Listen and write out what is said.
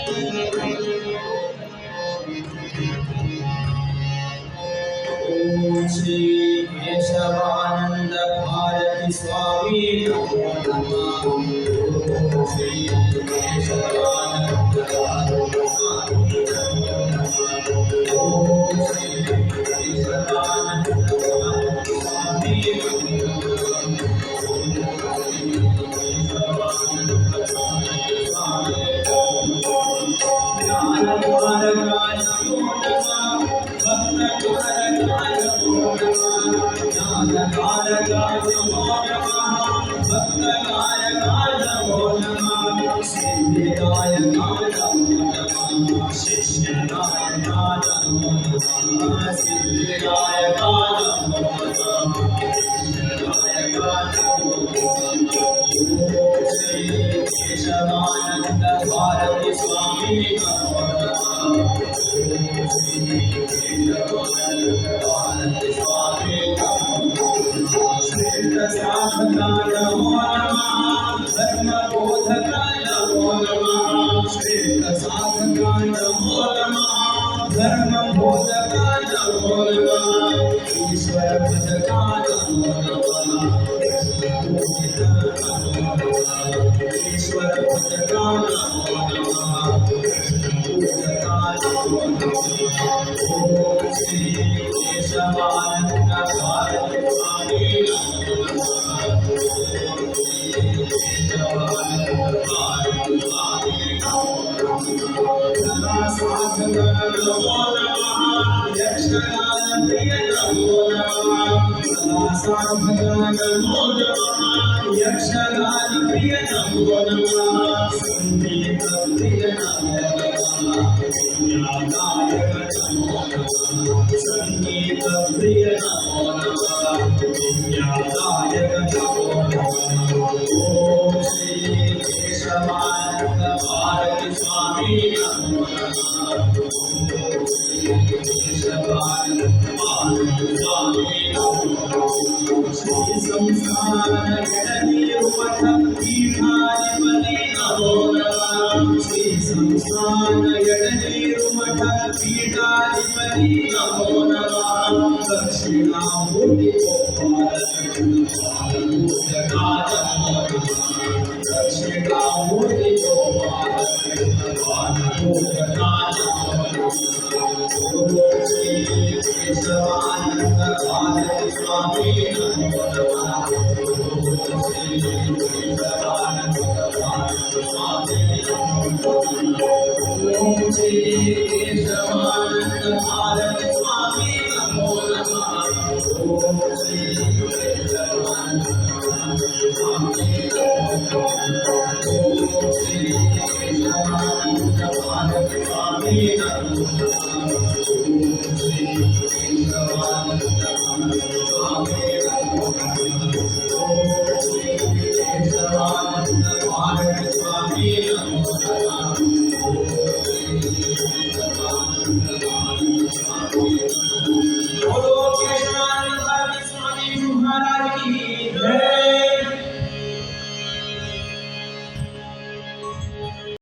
ओम श्री केशवानंद भारती स्वामी नमो नमः। ओम श्री केशवानंद भारती स्वामी नमो नमः। ओम श्री केशवानंद भारती स्वामी नमो नमः। केशवानंद भारती स्वामी नमो नमः। भारती स्वामी श्रेष्ठ साधकाय नमो नमः। धर्म बोधकाय नमो नमः। श्रेष्ठ साधकाय नमो नमः। धर्म बोधकाय नमो नमः। ईश्वर भजकाय नमो नमः। ईश्वर भजकाय नमो नमः। ओम श्री केशवानंद भारती स्वामी नमो नमः। केशवानंद भारती स्वामी नमो नमः। साधकाय नमो नमः। यक्षगान प्रिय नमो नमः। साधकाय नमो नमः। यक्षगान प्रिय नमो नमः। संगीत प्रिय नमो नमः। विद्यादायक नमो नमः। संगीत प्रिय नमो नमः। विद्यादायक नमो नमः। ओम श्री केशवानंद भारती स्वामी नमो नमः। ओम श्री केशवानंद भारती स्वामी नमो नमः। श्री संस्थान गणनीयमठ पीठाधिपति नमो नमः। श्री संस्थान गणनीयमठ पीठाधिपति नमो नमः। दक्षिणामूर्ति गोपाल पूजकाय नमो नमः। दक्षिणामूर्ति गोपाल पूजकाय नमो नमः। ओम श्री केशवानंद भारती स्वामी नमो नमः। ओम श्री केशवानंद भारती स्वामी नमो नमः। ओम श्री केशवानंद भारती स्वामी नमो नमः। ओम श्री केशवानंद भारती स्वामी नमो नमः। ओम श्री केशवानंद भारती स्वामी नमो नमः। ओम श्री केशवानंद भारती स्वामी नमो नमः।